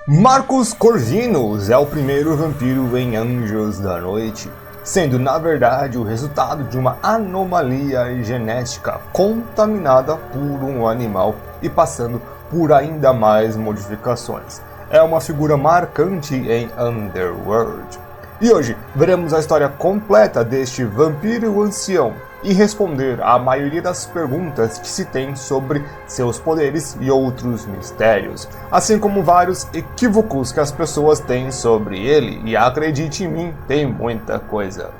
Marcus Corvinus é o primeiro vampiro em Anjos da Noite, sendo na verdade o resultado de uma anomalia genética contaminada por um animal e passando por ainda mais modificações. É uma figura marcante em Underworld. E hoje veremos a história completa deste vampiro ancião e responder à maioria das perguntas que se tem sobre seus poderes e outros mistérios, assim como vários equívocos que as pessoas têm sobre ele, e acredite em mim, tem muita coisa.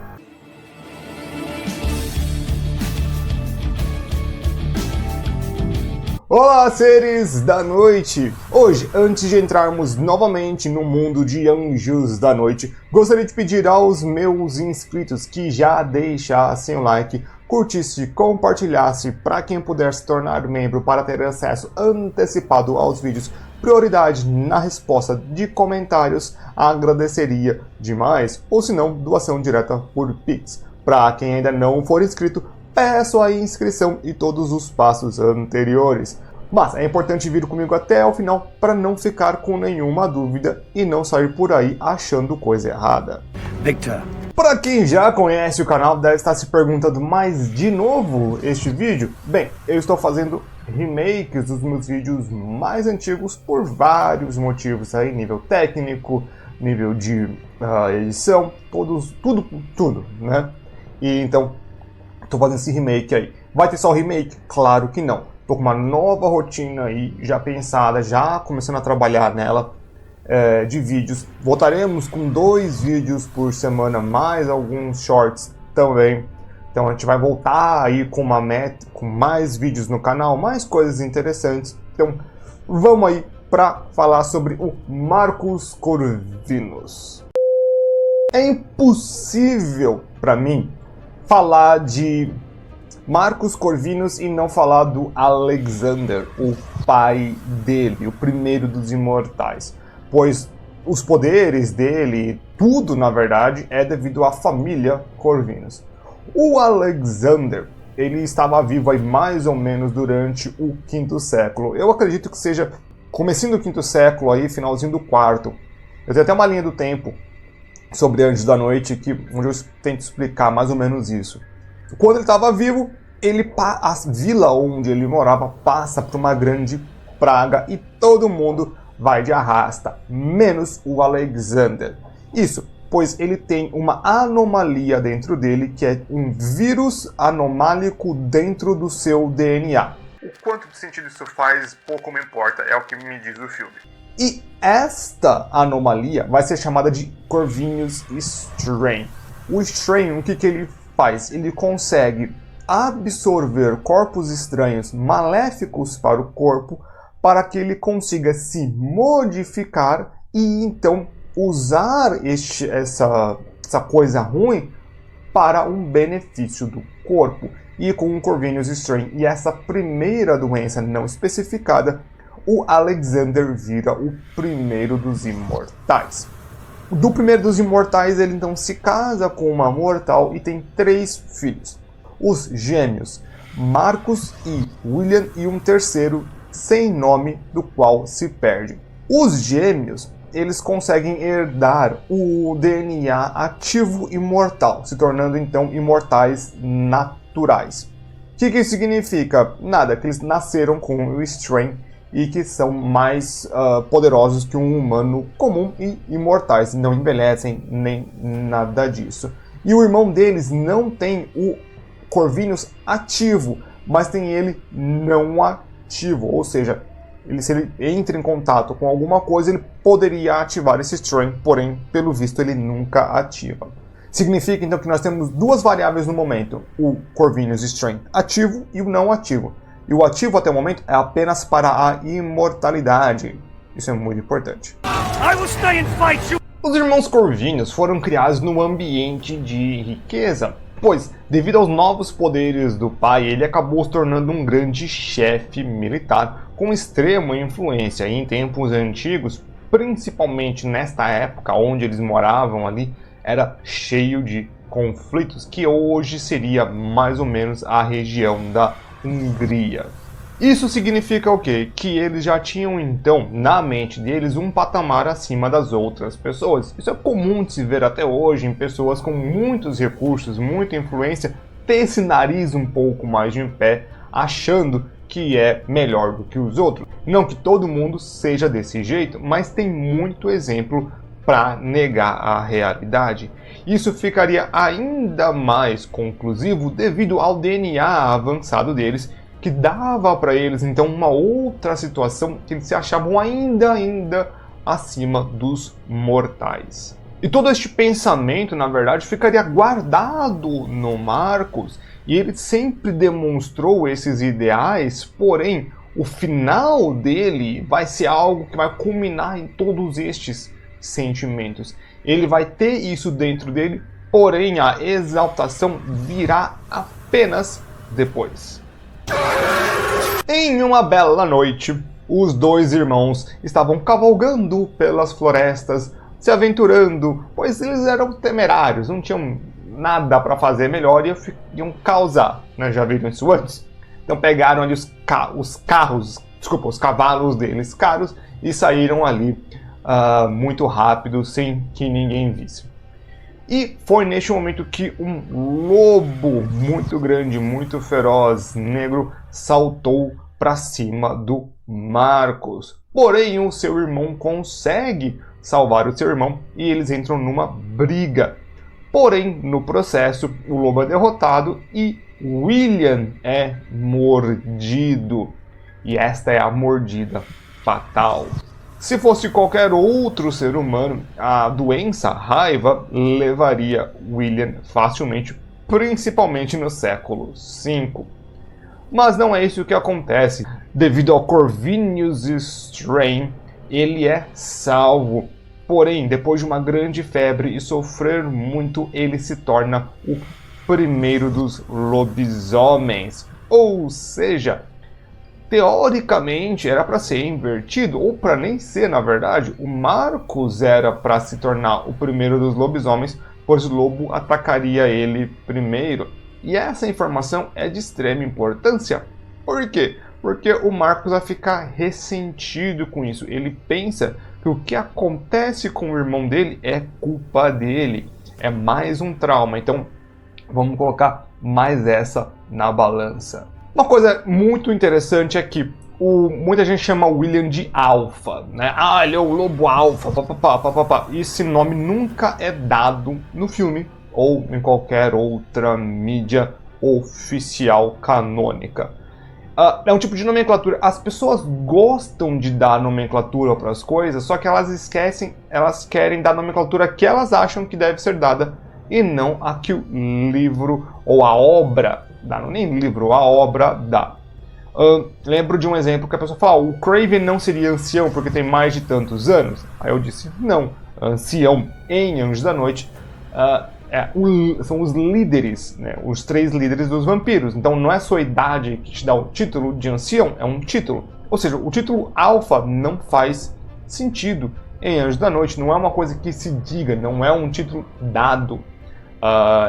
Olá, seres da noite! Hoje, antes de entrarmos novamente no mundo de Anjos da Noite, gostaria de pedir aos meus inscritos que já deixassem o like, curtisse, compartilhasse para quem puder se tornar membro para ter acesso antecipado aos vídeos, prioridade na resposta de comentários, agradeceria demais, ou se não, doação direta por Pix. Para quem ainda não for inscrito, peço a inscrição e todos os passos anteriores. Mas é importante vir comigo até o final para não ficar com nenhuma dúvida e não sair por aí achando coisa errada. Victor. Para quem já conhece o canal deve estar se perguntando, mas de novo este vídeo? Bem, eu estou fazendo remakes dos meus vídeos mais antigos por vários motivos aí, nível técnico, nível de edição, tudo, né? E então tô fazendo esse remake aí. Vai ter só o remake? Claro que não. Tô com uma nova rotina aí já pensada, já começando a trabalhar nela, de vídeos. Voltaremos com 2 vídeos por semana, mais alguns shorts também. Então a gente vai voltar aí com uma meta, com mais vídeos no canal, mais coisas interessantes. Então vamos aí para falar sobre o Marcus Corvinus. É impossível para mim falar de Marcus Corvinus e não falar do Alexander, o pai dele, o primeiro dos imortais, pois os poderes dele, tudo na verdade, é devido à família Corvinus. O Alexander, ele estava vivo aí mais ou menos durante o 5º século. Eu acredito que seja comecinho do 5º século, aí, finalzinho do 4º. Eu tenho até uma linha do tempo sobre Anjos da Noite, onde eu tento explicar mais ou menos isso. Quando ele estava vivo, a vila onde ele morava passa por uma grande praga e todo mundo vai de arrasta, menos o Alexander. Isso, pois ele tem uma anomalia dentro dele, que é um vírus anomálico dentro do seu DNA. O quanto de sentido isso faz, pouco me importa, é o que me diz o filme. E esta anomalia vai ser chamada de Corvinus Strain. O Strain, o que ele faz? Ele consegue absorver corpos estranhos maléficos para o corpo para que ele consiga se modificar e então usar essa coisa ruim para um benefício do corpo. E com o Corvinus Strain e essa primeira doença não especificada, o Alexander vira o primeiro dos imortais. Do primeiro dos imortais, ele então se casa com uma mortal e tem 3 filhos. Os gêmeos, Marcus e William, e um terceiro sem nome, do qual se perde. Os gêmeos, eles conseguem herdar o DNA ativo imortal, se tornando então imortais naturais. O que isso significa? Nada, que eles nasceram com o Strain e que são mais poderosos que um humano comum e imortais, não envelhecem nem nada disso. E o irmão deles não tem o Corvinus ativo, mas tem ele não ativo, ou seja, se ele entra em contato com alguma coisa, ele poderia ativar esse Strain, porém, pelo visto, ele nunca ativa. Significa então que nós temos 2 variáveis no momento, o Corvinus Strain ativo e o não ativo. E o ativo até o momento é apenas para a imortalidade. Isso é muito importante. Os irmãos Corvinus foram criados num ambiente de riqueza, pois, devido aos novos poderes do pai, ele acabou se tornando um grande chefe militar com extrema influência. E em tempos antigos, principalmente nesta época onde eles moravam ali, era cheio de conflitos, que hoje seria mais ou menos a região da Hungria. Isso significa o quê? Que eles já tinham então na mente deles um patamar acima das outras pessoas. Isso é comum de se ver até hoje em pessoas com muitos recursos, muita influência, ter esse nariz um pouco mais de pé, achando que é melhor do que os outros. Não que todo mundo seja desse jeito, mas tem muito exemplo para negar a realidade. Isso ficaria ainda mais conclusivo devido ao DNA avançado deles, que dava para eles então uma outra situação que eles se achavam ainda acima dos mortais. E todo este pensamento, na verdade, ficaria guardado no Marcos, e ele sempre demonstrou esses ideais, porém, o final dele vai ser algo que vai culminar em todos estes sentimentos. Ele vai ter isso dentro dele, porém a exaltação virá apenas depois. Em uma bela noite, os dois irmãos estavam cavalgando pelas florestas, se aventurando, pois eles eram temerários, não tinham nada para fazer melhor e iam causar, né? Já viram isso antes? Então pegaram ali os cavalos deles caros e saíram ali muito rápido, sem que ninguém visse. E foi neste momento que um lobo muito grande, muito feroz, negro, saltou para cima do Marcos. Porém, o seu irmão consegue salvar o seu irmão e eles entram numa briga. Porém, no processo, o lobo é derrotado e William é mordido. E esta é a mordida fatal. Se fosse qualquer outro ser humano, a doença, a raiva, levaria William facilmente, principalmente no século V. Mas não é isso que acontece. Devido ao Corvinus Strain, ele é salvo. Porém, depois de uma grande febre e sofrer muito, ele se torna o primeiro dos lobisomens. Ou seja, teoricamente era para ser invertido, ou para nem ser, na verdade. O Marcos era para se tornar o primeiro dos lobisomens, pois o lobo atacaria ele primeiro. E essa informação é de extrema importância. Por quê? Porque o Marcos vai ficar ressentido com isso. Ele pensa que o que acontece com o irmão dele é culpa dele. É mais um trauma. Então, vamos colocar mais essa na balança. Uma coisa muito interessante é que muita gente chama o William de Alpha, né? Ah, ele é o lobo alfa, papapá. Esse nome nunca é dado no filme ou em qualquer outra mídia oficial canônica. É um tipo de nomenclatura. As pessoas gostam de dar nomenclatura para as coisas, só que elas esquecem, elas querem dar a nomenclatura que elas acham que deve ser dada e não a que o livro ou a obra dá. Não nem livro, a obra dá. Lembro de um exemplo que a pessoa fala: o Craven não seria ancião porque tem mais de tantos anos? Aí eu disse: não, ancião em Anjos da Noite são os líderes, né? Os 3 líderes dos vampiros. Então não é sua idade que te dá o título de ancião, é um título. Ou seja, o título alfa não faz sentido em Anjos da Noite, não é uma coisa que se diga, não é um título dado.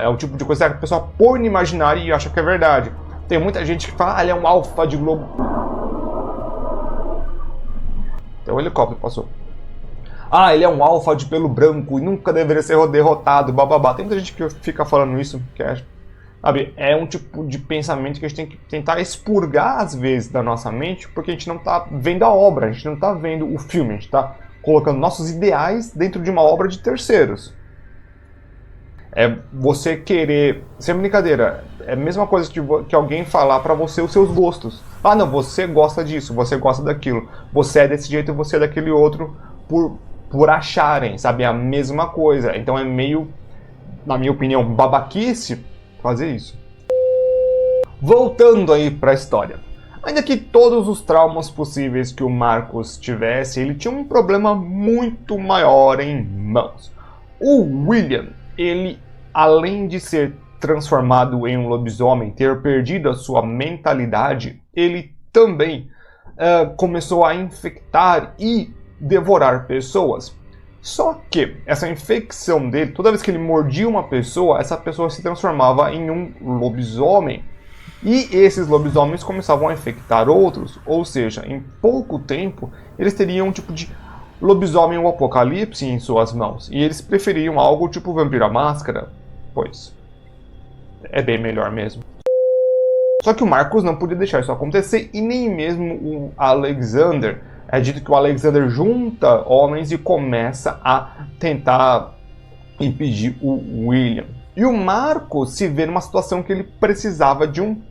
É o tipo de coisa que a pessoa põe no imaginário e acha que é verdade. Tem muita gente que fala: ele é um alfa de globo. Então o helicóptero passou. Ele é um alfa de pelo branco e nunca deveria ser derrotado, bababá. Tem muita gente que fica falando isso, que é um tipo de pensamento que a gente tem que tentar expurgar às vezes da nossa mente, porque a gente não está vendo a obra, a gente não está vendo o filme, a gente está colocando nossos ideais dentro de uma obra de terceiros. É você querer... Sem brincadeira, é a mesma coisa que alguém falar pra você os seus gostos. Não, você gosta disso, você gosta daquilo. Você é desse jeito e você é daquele outro por acharem, sabe? É a mesma coisa. Então é meio, na minha opinião, babaquice fazer isso. Voltando aí pra história. Ainda que todos os traumas possíveis que o Marcos tivesse, ele tinha um problema muito maior em mãos. O William, ele, além de ser transformado em um lobisomem, ter perdido a sua mentalidade, ele também começou a infectar e devorar pessoas. Só que essa infecção dele, toda vez que ele mordia uma pessoa, essa pessoa se transformava em um lobisomem. E esses lobisomens começavam a infectar outros, ou seja, em pouco tempo eles teriam um tipo de lobisomem ou apocalipse em suas mãos. E eles preferiam algo tipo Vampiro à Máscara, pois é bem melhor mesmo. Só que o Marcos não podia deixar isso acontecer e nem mesmo o Alexander. É dito que o Alexander junta homens e começa a tentar impedir o William. E o Marcos se vê numa situação que ele precisava de um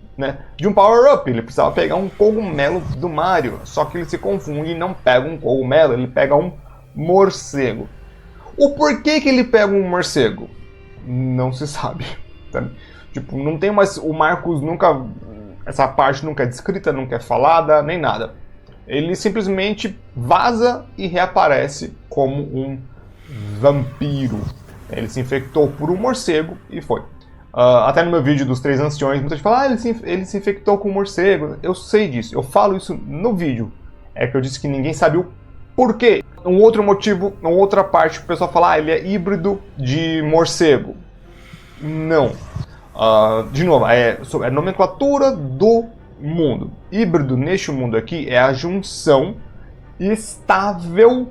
power-up. Ele precisava pegar um cogumelo do Mario. Só que ele se confunde e não pega um cogumelo, ele pega um morcego. O porquê que ele pega um morcego? Não se sabe. Tá? Tipo, não tem mais... O Marcos nunca... Essa parte nunca é descrita, nunca é falada, nem nada. Ele simplesmente vaza e reaparece como um vampiro. Ele se infectou por um morcego e foi. Até no meu vídeo dos 3 anciões, muita gente fala, ele se infectou com um morcego. Eu sei disso, eu falo isso no vídeo. É que eu disse que ninguém sabe o porquê. Um outro motivo, uma outra parte, o pessoal fala, ele é híbrido de morcego. Não. De novo, é a nomenclatura do mundo. Híbrido neste mundo aqui é a junção estável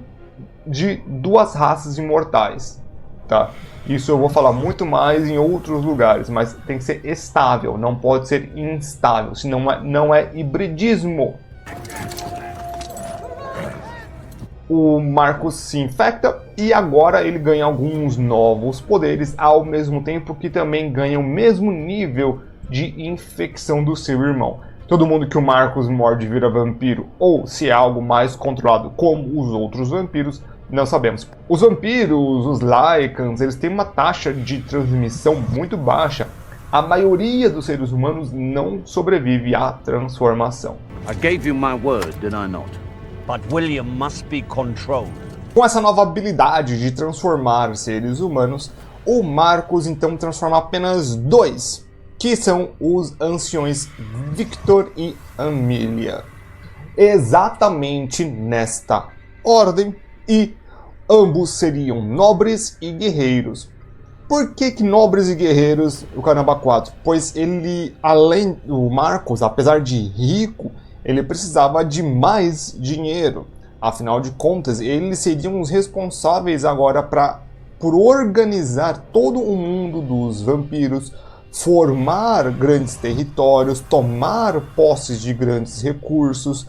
de 2 raças imortais. Tá? Isso eu vou falar muito mais em outros lugares, mas tem que ser estável, não pode ser instável, senão não é hibridismo. O Marcos se infecta e agora ele ganha alguns novos poderes, ao mesmo tempo que também ganha o mesmo nível de infecção do seu irmão. Todo mundo que o Marcos morde vira vampiro, ou se é algo mais controlado como os outros vampiros, não sabemos. Os vampiros, os Lycans, eles têm uma taxa de transmissão muito baixa. A maioria dos seres humanos não sobrevive à transformação. I gave you my word, did I not? But William must be controlled. Com essa nova habilidade de transformar seres humanos, o Marcos então transforma apenas 2, que são os anciões Victor e Amelia. Exatamente nesta ordem, e ambos seriam nobres e guerreiros. Por que nobres e guerreiros o Caramba 4? Pois ele, o Marcos, apesar de rico, ele precisava de mais dinheiro. Afinal de contas, eles seriam os responsáveis agora por organizar todo o mundo dos vampiros, formar grandes territórios, tomar posses de grandes recursos,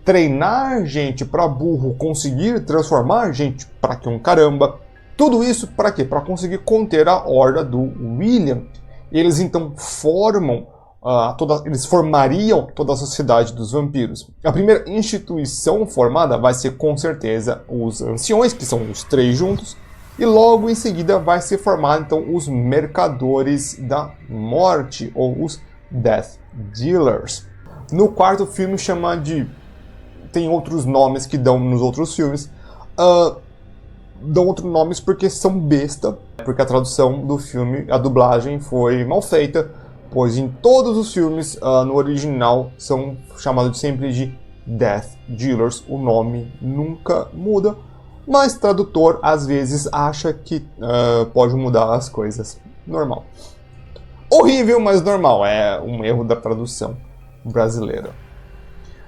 treinar gente para burro, conseguir transformar gente para que um caramba. Tudo isso para quê? Para conseguir conter a horda do William. Eles então eles formariam toda a sociedade dos vampiros. A primeira instituição formada vai ser com certeza os anciões, que são os 3 juntos, e logo em seguida vai se formar então os mercadores da morte, ou os Death Dealers. No quarto filme chama de... tem outros nomes que dão nos outros filmes, dão outros nomes porque são besta, porque a tradução do filme, a dublagem foi mal feita, pois em todos os filmes, no original, são chamados sempre de Death Dealers. O nome nunca muda, mas o tradutor às vezes acha que pode mudar as coisas. Normal. Horrível, mas normal. É um erro da tradução brasileira.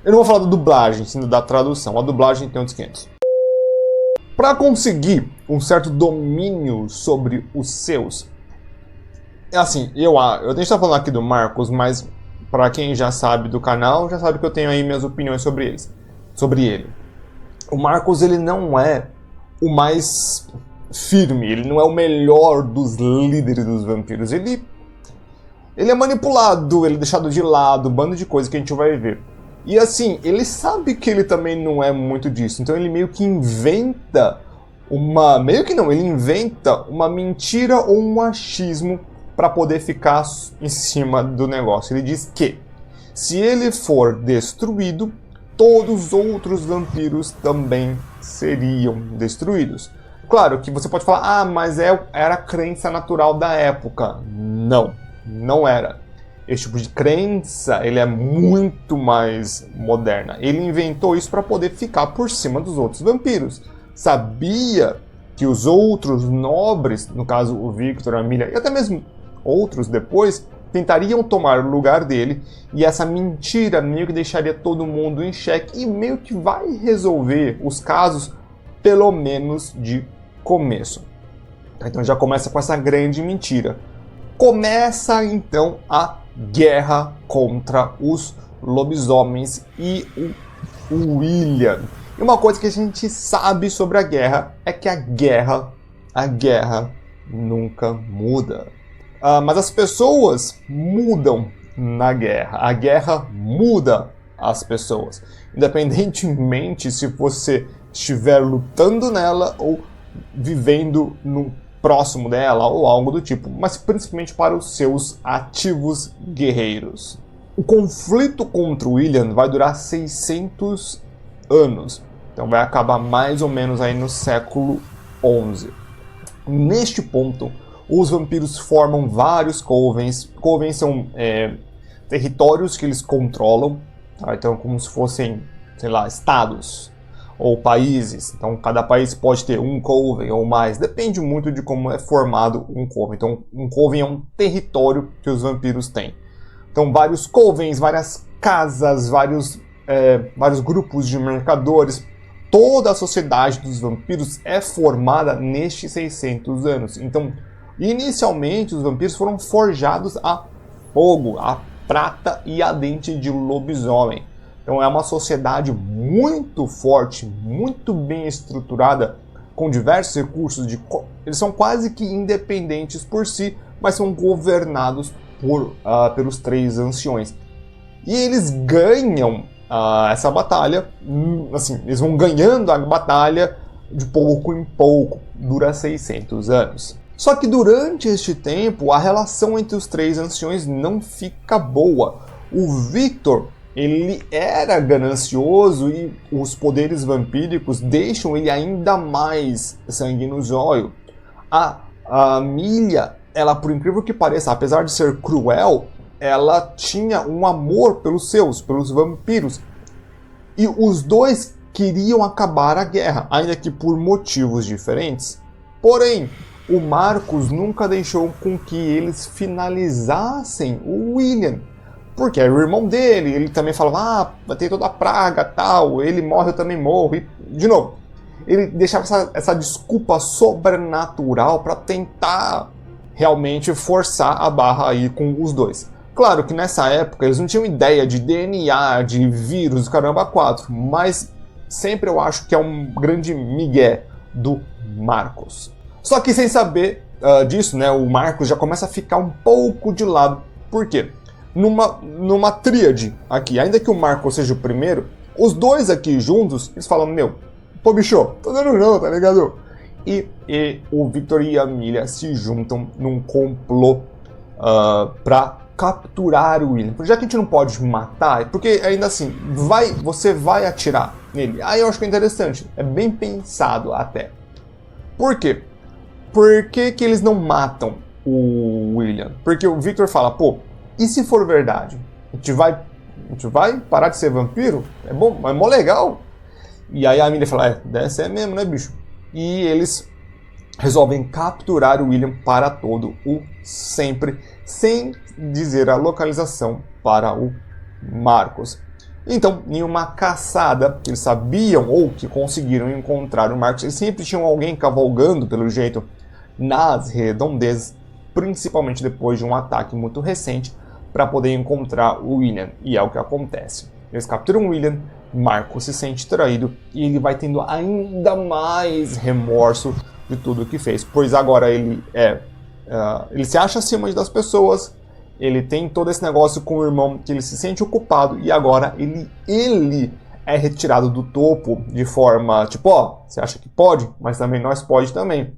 Eu não vou falar da dublagem, sim da tradução. A dublagem tem outros 500. Para conseguir um certo domínio sobre os seus... Assim, a gente tá falando aqui do Marcos, mas para quem já sabe do canal, já sabe que eu tenho aí minhas opiniões sobre ele. O Marcos, ele não é o mais firme, ele não é o melhor dos líderes dos vampiros. Ele é manipulado, ele é deixado de lado, um bando de coisa que a gente vai ver. E assim, ele sabe que ele também não é muito disso, então ele meio que inventa ele inventa uma mentira ou um achismo para poder ficar em cima do negócio. Ele diz que se ele for destruído, todos os outros vampiros também seriam destruídos. Claro que você pode falar, mas era a crença natural da época. Não, não era. Esse tipo de crença, ele é muito mais moderna. Ele inventou isso para poder ficar por cima dos outros vampiros. Sabia que os outros nobres, no caso o Victor, a Amelia e até mesmo outros depois, tentariam tomar o lugar dele, e essa mentira meio que deixaria todo mundo em xeque e meio que vai resolver os casos, pelo menos de começo. Então já começa com essa grande mentira. Começa então a guerra contra os lobisomens e o William. E uma coisa que a gente sabe sobre a guerra é que a guerra nunca muda. Mas as pessoas mudam na guerra. A guerra muda as pessoas. Independentemente se você estiver lutando nela ou vivendo no próximo dela ou algo do tipo, mas principalmente para os seus ativos guerreiros. O conflito contra o William vai durar 600 anos, então vai acabar mais ou menos aí no século XI. Neste ponto, os vampiros formam vários covens. Covens são territórios que eles controlam, tá? Então como se fossem, sei lá, estados ou países. Então cada país pode ter um coven ou mais, depende muito de como é formado um coven. Então um coven é um território que os vampiros têm. Então vários covens, várias casas, vários grupos de mercadores. Toda a sociedade dos vampiros é formada nestes 600 anos. Então inicialmente os vampiros foram forjados a fogo, a prata e a dente de lobisomem. Então é uma sociedade muito forte, muito bem estruturada, com diversos recursos. Eles são quase que independentes por si, mas são governados pelos 3 anciões. E eles ganham essa batalha, assim, eles vão ganhando a batalha de pouco em pouco, dura 600 anos. Só que durante este tempo, a relação entre os 3 anciões não fica boa. O Victor, ele era ganancioso e os poderes vampíricos deixam ele ainda mais sangue nos olhos. A Milha, ela, por incrível que pareça, apesar de ser cruel, ela tinha um amor pelos vampiros. E os dois queriam acabar a guerra, ainda que por motivos diferentes. Porém, o Marcos nunca deixou com que eles finalizassem o William. Porque era o irmão dele, ele também falava, vai ter toda a praga, tal, ele morre, eu também morro. E, de novo, ele deixava essa desculpa sobrenatural para tentar realmente forçar a barra aí com os dois. Claro que nessa época eles não tinham ideia de DNA, de vírus, caramba 4, mas sempre eu acho que é um grande migué do Marcos. Só que sem saber disso, né, o Marcos já começa a ficar um pouco de lado. Por quê? Numa tríade aqui, ainda que o Marcos seja o primeiro, os dois aqui juntos, eles falam, pô bicho, tô dando não, tá ligado? E o Victor e a Milha se juntam num complô pra capturar o William. Já que a gente não pode matar, porque ainda assim, você vai atirar nele. Aí eu acho que é interessante, é bem pensado até. Por quê? Por que eles não matam o William? Porque o Victor fala, pô, e se for verdade? A gente vai parar de ser vampiro? É bom, é mó legal. E aí a Milha fala, deve ser mesmo, né, bicho? E eles resolvem capturar o William para todo o sempre, sem dizer a localização para o Marcos. Então, em uma caçada que eles sabiam ou que conseguiram encontrar o Marcos, eles sempre tinham alguém cavalgando, pelo jeito, nas redondezas, principalmente depois de um ataque muito recente, para poder encontrar o William. E é o que acontece. Eles capturam o William, Marcos se sente traído e ele vai tendo ainda mais remorso de tudo que fez, pois agora ele se acha acima das pessoas, ele tem todo esse negócio com o irmão que ele se sente ocupado e agora ele é retirado do topo de forma tipo, você acha que pode, mas também nós pode também,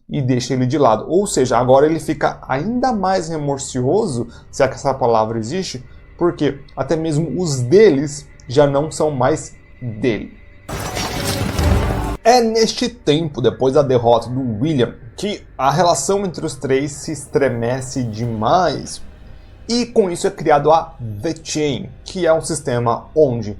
e deixa ele de lado. Ou seja, agora ele fica ainda mais remorsioso, se é que essa palavra existe, porque até mesmo os deles já não são mais dele. É neste tempo, depois da derrota do William, que a relação entre os 3 se estremece demais. E com isso é criado a The Chain, que é um sistema onde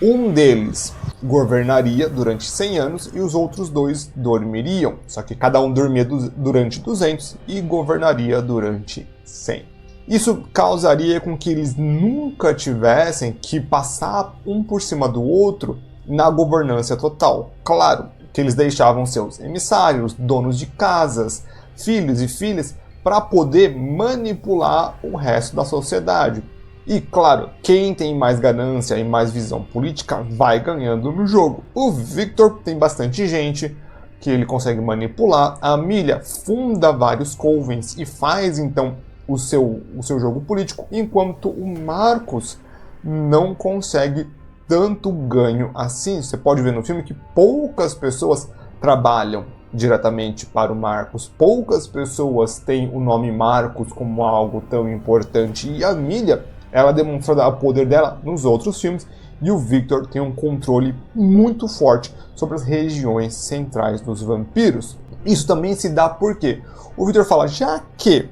um deles governaria durante 100 anos e os outros 2 dormiriam. Só que cada um dormia durante 200 e governaria durante 100. Isso causaria com que eles nunca tivessem que passar um por cima do outro na governança total. Claro que eles deixavam seus emissários, donos de casas, filhos e filhas, para poder manipular o resto da sociedade. E claro, quem tem mais ganância e mais visão política vai ganhando no jogo. O Victor tem bastante gente que ele consegue manipular. A Amelia funda vários covens e faz então o seu jogo político, enquanto o Marcus não consegue tanto ganho assim. Você pode ver no filme que poucas pessoas trabalham diretamente para o Marcus, poucas pessoas têm o nome Marcus como algo tão importante, e a Amelia, ela demonstra o poder dela nos outros filmes, e o Victor tem um controle muito forte sobre as regiões centrais dos vampiros. Isso também se dá porque o Victor fala, já que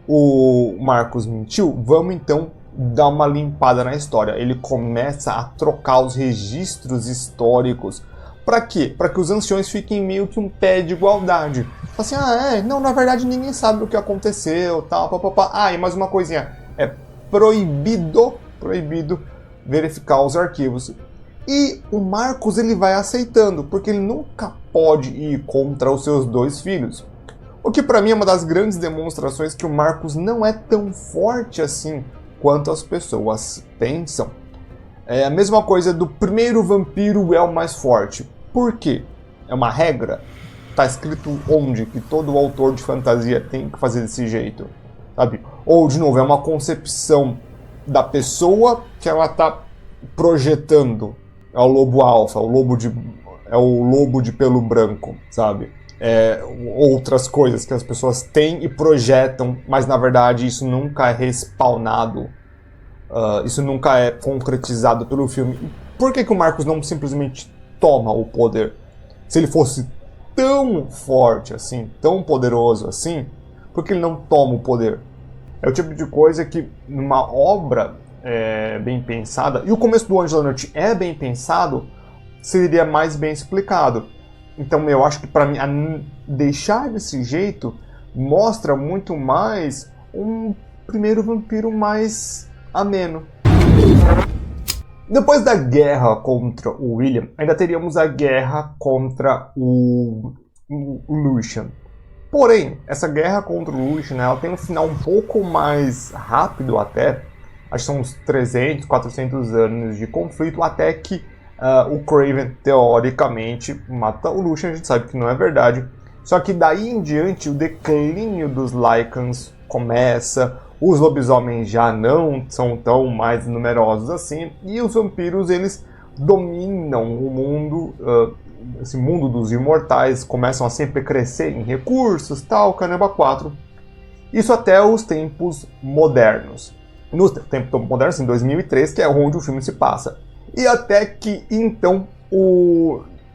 o Marcus mentiu, vamos então dar uma limpada na história. Ele começa a trocar os registros históricos. Para quê? Para que os anciões fiquem meio que um pé de igualdade. Assim, não, na verdade ninguém sabe o que aconteceu, tal, papapá. Ah, e mais uma coisinha, é proibido verificar os arquivos. E o Marcus, ele vai aceitando, porque ele nunca pode ir contra os seus dois filhos. O que para mim é uma das grandes demonstrações que o Marcus não é tão forte assim quanto as pessoas pensam. É a mesma coisa do primeiro vampiro é o mais forte. Por quê? É uma regra? Tá escrito onde que todo autor de fantasia tem que fazer desse jeito? Sabe? Ou, de novo, é uma concepção da pessoa que ela tá projetando. É o lobo alfa, é o lobo de pelo branco, sabe? Outras coisas que as pessoas têm e projetam, mas na verdade isso nunca é respawnado, isso nunca é concretizado pelo filme. Por que o Marcus não simplesmente toma o poder? Se ele fosse tão forte assim, tão poderoso assim, por que ele não toma o poder? É o tipo de coisa que numa obra bem pensada, e o começo do Anjos da Noite é bem pensado, seria mais bem explicado. Então eu acho que para mim deixar desse jeito mostra muito mais um primeiro vampiro mais ameno. Depois da guerra contra o William, ainda teríamos a guerra contra o Lucian. Porém, essa guerra contra o Lucian, ela tem um final um pouco mais rápido até. Acho que são uns 300, 400 anos de conflito, até que o Craven, teoricamente, mata o Lucian. A gente sabe que não é verdade. Só que daí em diante, o declínio dos Lycans começa, os lobisomens já não são tão mais numerosos assim, e os vampiros, eles dominam o mundo, esse mundo dos imortais, começam a sempre crescer em recursos, tal, Caramba 4. Isso até os tempos modernos. Nos tempos modernos, em 2003, que é onde o filme se passa. E até que, então,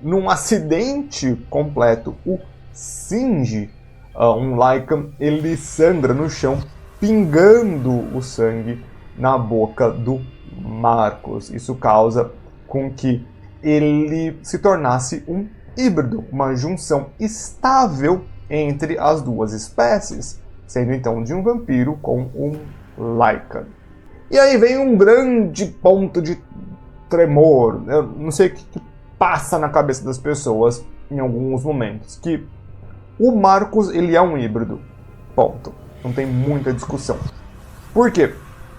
num acidente completo, o Singe, um Lycan, ele sangra no chão, pingando o sangue na boca do Marcus. Isso causa com que ele se tornasse um híbrido, uma junção estável entre as duas espécies, sendo então de um vampiro com um Lycan. E aí vem um grande ponto de tremor. Eu não sei o que passa na cabeça das pessoas em alguns momentos, que o Marcus, ele é um híbrido. Ponto. Não tem muita discussão. Por quê?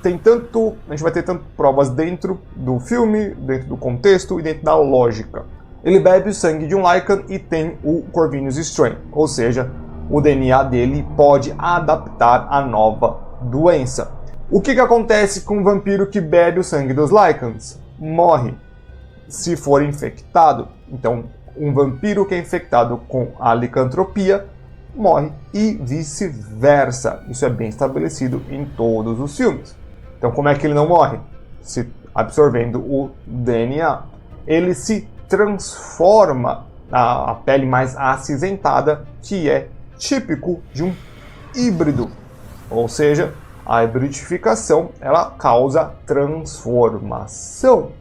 A gente vai ter tanto provas dentro do filme, dentro do contexto e dentro da lógica. Ele bebe o sangue de um Lycan e tem o Corvinus Strain, ou seja, o DNA dele pode adaptar a nova doença. O que acontece com um vampiro que bebe o sangue dos Lycans? Morre. Se for infectado, então um vampiro que é infectado com a licantropia morre e vice-versa. Isso é bem estabelecido em todos os filmes. Então como é que ele não morre? Se absorvendo o DNA. Ele se transforma a pele mais acinzentada, que é típico de um híbrido. Ou seja, a hibridificação, ela causa transformação.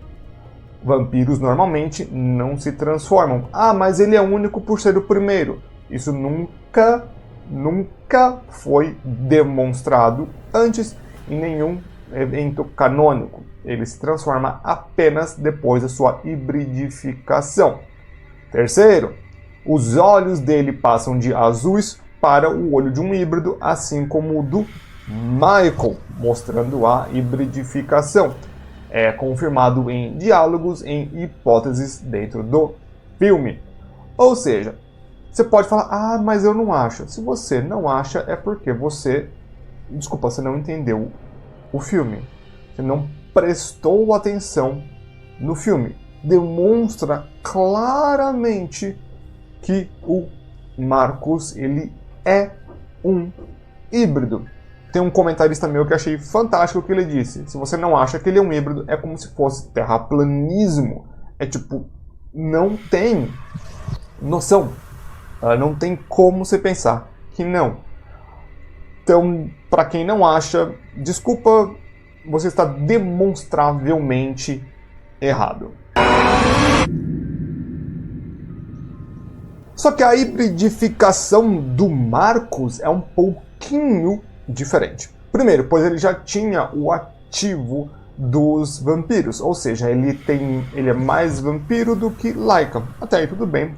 Vampiros normalmente não se transformam. Ah, mas ele é único por ser o primeiro. Isso nunca nunca foi demonstrado antes em nenhum evento canônico. Ele se transforma apenas depois da sua hibridificação. Terceiro, os olhos dele passam de azuis para o olho de um híbrido, assim como o do Michael, mostrando a hibridificação. É confirmado em diálogos, em hipóteses dentro do filme. Ou seja, você pode falar, ah, mas eu não acho. Se você não acha, é porque você não entendeu o filme. Você não prestou atenção no filme. Demonstra claramente que o Marcus, ele é um híbrido. Tem um comentarista meu que achei fantástico que ele disse: se você não acha que ele é um híbrido, é como se fosse terraplanismo. É tipo, não tem noção. Não tem como você pensar que não. Então, para quem não acha, desculpa, você está demonstravelmente errado. Só que a hibridificação do Marcus é um pouquinho diferente. Primeiro, pois ele já tinha o ativo dos vampiros, ou seja, ele é mais vampiro do que Lycan. Até aí tudo bem,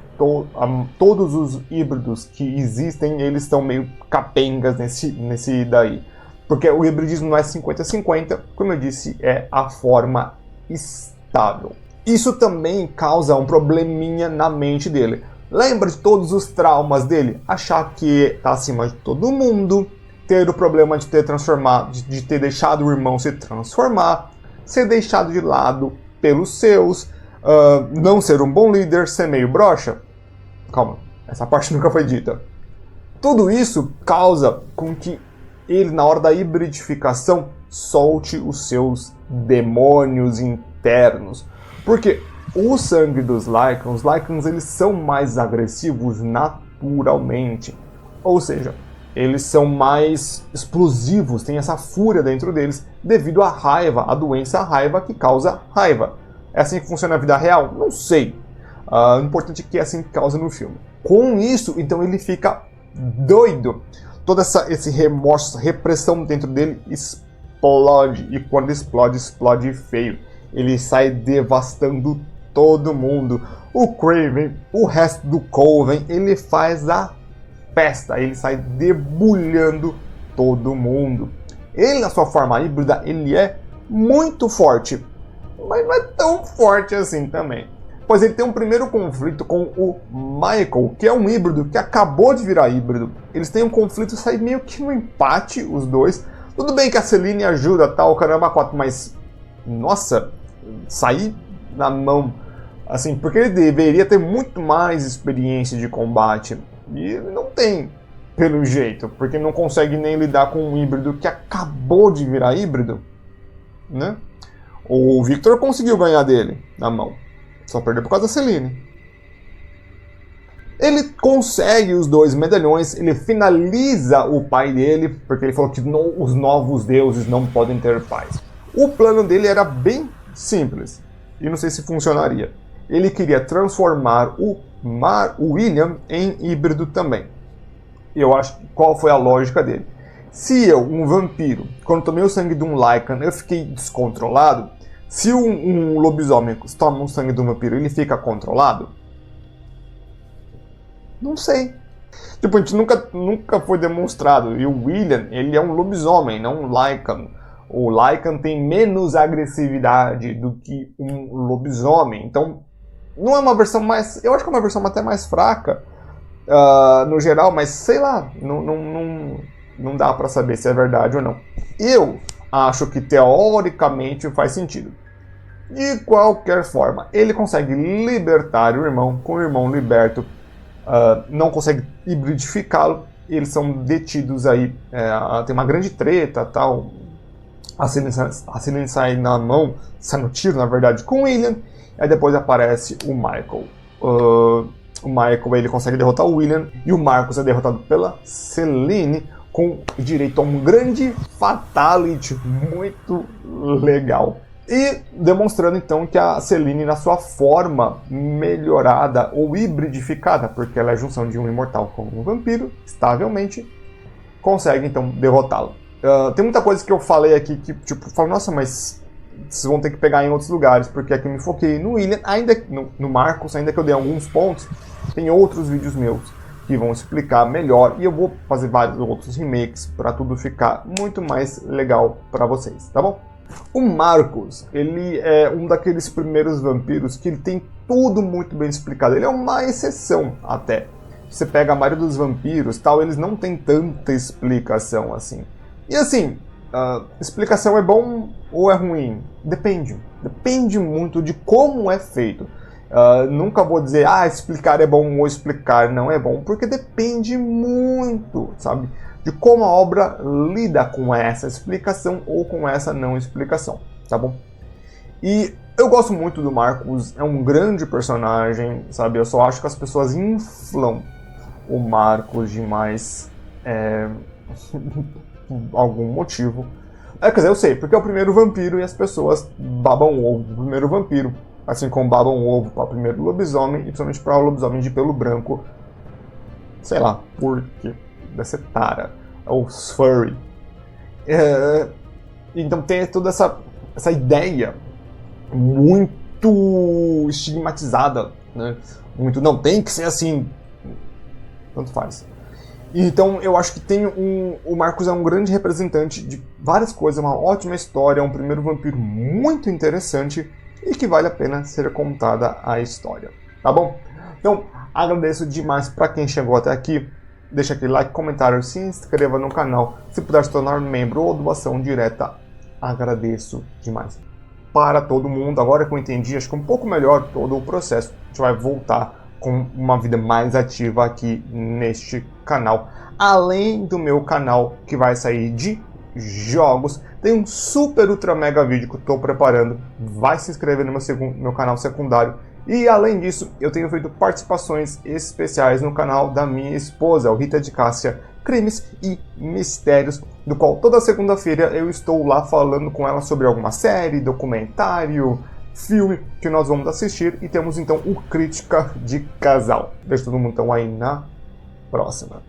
todos os híbridos que existem, eles estão meio capengas nesse daí. Porque o hibridismo não é 50-50, como eu disse, é a forma estável. Isso também causa um probleminha na mente dele. Lembra de todos os traumas dele? Achar que está acima de todo mundo, ter o problema de ter transformado, de ter deixado o irmão se transformar, ser deixado de lado pelos seus, não ser um bom líder, ser meio broxa. Calma, essa parte nunca foi dita. Tudo isso causa com que ele, na hora da hibridificação, solte os seus demônios internos. Porque o sangue dos Lycans, os Lycans, eles são mais agressivos naturalmente. Ou seja, eles são mais explosivos, tem essa fúria dentro deles devido à raiva, à doença raiva que causa raiva. É assim que funciona na vida real? Não sei. O importante é que é assim que causa no filme. Com isso, então ele fica doido. Todo esse remorso, repressão dentro dele explode. E quando explode, explode feio. Ele sai devastando todo mundo. O Kraven, o resto do Coven, ele faz a festa. Ele sai debulhando todo mundo. Ele, na sua forma híbrida, ele é muito forte. Mas não é tão forte assim também. Pois ele tem um primeiro conflito com o Michael, que é um híbrido que acabou de virar híbrido. Eles têm um conflito, sai meio que no empate, os dois. Tudo bem que a Selene ajuda, tal, caramba, 4, mas... nossa, sair na mão, assim, porque ele deveria ter muito mais experiência de combate. E ele não tem, pelo jeito, porque não consegue nem lidar com um híbrido que acabou de virar híbrido, né? O Victor conseguiu ganhar dele na mão. Só perdeu por causa da Selene. Ele consegue os 2 medalhões, ele finaliza o pai dele, porque ele falou que os novos deuses não podem ter paz. O plano dele era bem simples, e não sei se funcionaria. Ele queria transformar o William em híbrido também. Eu acho qual foi a lógica dele. Se eu, um vampiro, quando tomei o sangue de um Lycan, eu fiquei descontrolado. Se um lobisomem toma o sangue de um vampiro, ele fica controlado? Não sei. Tipo, a gente nunca foi demonstrado. E o William, ele é um lobisomem, não um Lycan. O Lycan tem menos agressividade do que um lobisomem. Então, não é uma versão mais... eu acho que é uma versão até mais fraca, no geral, mas sei lá, não dá pra saber se é verdade ou não. Eu acho que teoricamente faz sentido. De qualquer forma, ele consegue libertar o irmão, com o irmão liberto, não consegue hibridificá-lo, eles são detidos aí, tem uma grande treta, tal. A Selene sai na mão, sai no tiro, na verdade, com o William, aí depois aparece o Michael. O Michael, ele consegue derrotar o William, e o Marcus é derrotado pela Selene, com direito a um grande fatality muito legal. E demonstrando então que a Selene, na sua forma melhorada ou hibridificada, porque ela é a junção de um imortal com um vampiro, estavelmente, consegue então derrotá-la. Tem muita coisa que eu falei aqui que, tipo, eu falo, nossa, mas vocês vão ter que pegar em outros lugares, porque aqui eu me foquei no William, ainda no Marcos, ainda que eu dei alguns pontos, tem outros vídeos meus que vão explicar melhor, e eu vou fazer vários outros remakes para tudo ficar muito mais legal para vocês, tá bom? O Marcos, ele é um daqueles primeiros vampiros que ele tem tudo muito bem explicado, ele é uma exceção até. Você pega a maioria dos vampiros, tal, eles não tem tanta explicação assim. E assim, explicação é bom ou é ruim? Depende. Depende muito de como é feito. Nunca vou dizer, explicar é bom ou explicar não é bom, porque depende muito, sabe? De como a obra lida com essa explicação ou com essa não explicação, tá bom? E eu gosto muito do Marcos, é um grande personagem, sabe? Eu só acho que as pessoas inflam o Marcos demais, por algum motivo. Quer dizer, eu sei, porque é o primeiro vampiro e as pessoas babam o ovo do primeiro vampiro, assim como babam o ovo para o primeiro lobisomem e principalmente para o lobisomem de pelo branco. Sei lá, por quê? Deve ser tara, ou furry. Então tem toda essa ideia muito estigmatizada, né? Muito, não, tem que ser assim. Tanto faz. Então eu acho que o Marcos é um grande representante de várias coisas, uma ótima história, um primeiro vampiro muito interessante e que vale a pena ser contada a história, tá bom? Então agradeço demais para quem chegou até aqui, deixa aquele like, comentário, se inscreva no canal, se puder se tornar membro ou doação direta, agradeço demais. Para todo mundo, agora que eu entendi, acho que um pouco melhor todo o processo, a gente vai voltar com uma vida mais ativa aqui neste canal. Além do meu canal que vai sair de jogos, tem um super ultra mega vídeo que eu estou preparando. Vai se inscrever no meu canal secundário. E além disso, eu tenho feito participações especiais no canal da minha esposa, o Rita de Cássia, Crimes e Mistérios, do qual toda segunda-feira eu estou lá falando com ela sobre alguma série, documentário, filme que nós vamos assistir, e temos então o Crítica de Casal. Vejo todo mundo então aí na próxima.